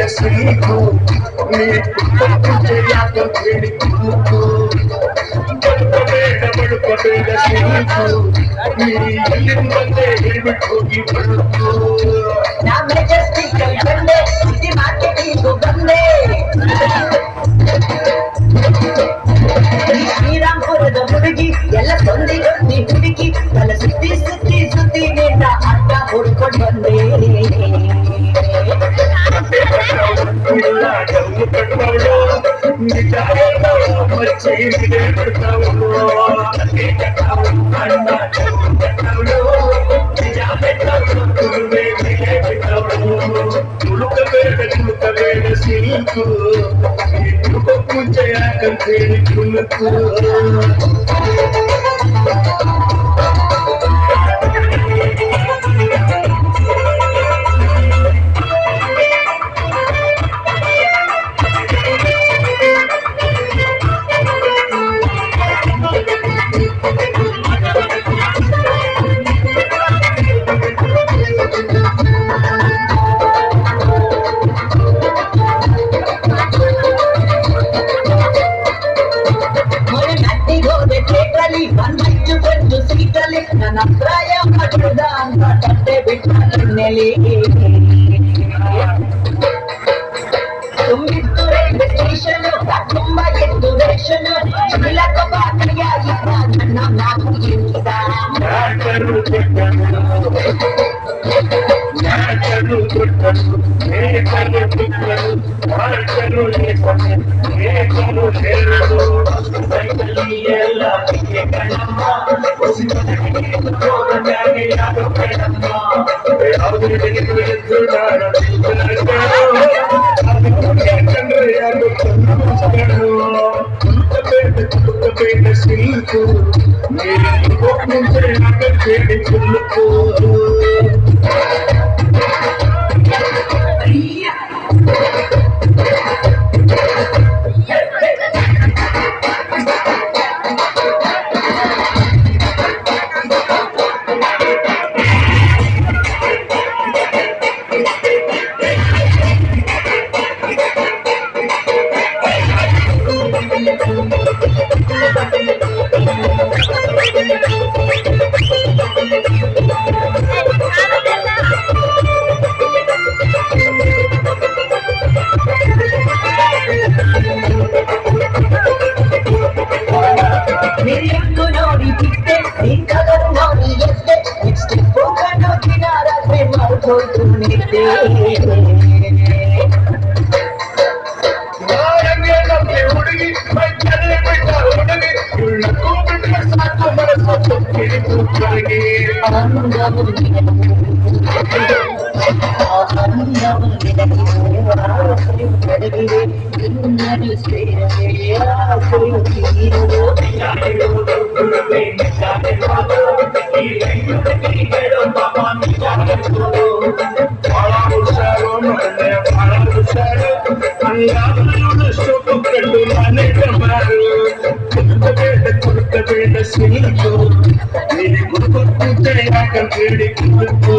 ಶ್ರೀಕು ಹೇಳಿ ಬಳುಕಬೇಡ ಶ್ರೀಕು ನೀರಿಂದಲೇ ಹೇಳ್ಬಿಟ್ಟು ಹೋಗಿ ಬಳುಕು ನಾ ಮೆಜೆಸ್ಟಿಕ್ ಬಂದೆ ಸಿಟಿ ಮಾರ್ಕೆಟಿಂಗು ಬಂದೆ ಶ್ರೀರಾಮ್ಪುರದ ಹುಡುಗಿ ಎಲ್ಲ ಸೊಂದಿ ಗೊತ್ತಿ ಹುಡುಗಿ ತಲೆ ಸುತ್ತಿ ಸುತ್ತಿ ಸುತ್ತಿ ನಿನ್ನ ಅಡ್ಡ ಹುಡ್ಕೊಂಡು ಬಂದೆ ತುಳುಕಬೇಡ ಸಿಲ್ಕು ಮುಂಚೆ ಯಾಕಂತ ಹೇಳಿ ತುಳುಕು ನನ್ನ ಪ್ರಾಯ ಮಠದ ಅಂತ ತಟ್ಟೆ ಬಿಟ್ಟ ಹಿನ್ನೆಲೆ ತುಂಬಿತ್ತು ರೈಲ್ವೆ ಸ್ಟೇಷನ್ ತುಂಬ ಎದ್ದು ರೇಷನ್ ಚಿಲಕ ಬಾಟಿಯ ಇದ್ದ ನನ್ನ ನಾಲ್ಕು ಎಂದಿದ ಸಿಲ್ಕು ಮುಂಚೆ ಹೇಳಿ ತುಳುಕು ನೋಡಿ ಬಿಟ್ಟೆ ನಿಂತವರು ನೋಡಿ ಎದ್ದೆ ನೆಕ್ಸ್ಟ್ ಹೋಗಲು ದಿನ ರಾತ್ರಿ ಮಾಡ್ಕೊಂಡು ನಿದ್ದೆ ಹುಡುಗಿ ಬಿಟ್ಟ ಹುಡುಗಿ ಸಾಕು ಮನಸ್ಸು ಕಿಡಿಗೆ ಸಿಲ್ಕು ನೀನು ಗುರುತು ಯಾಕಂತ ಹೇಳಿ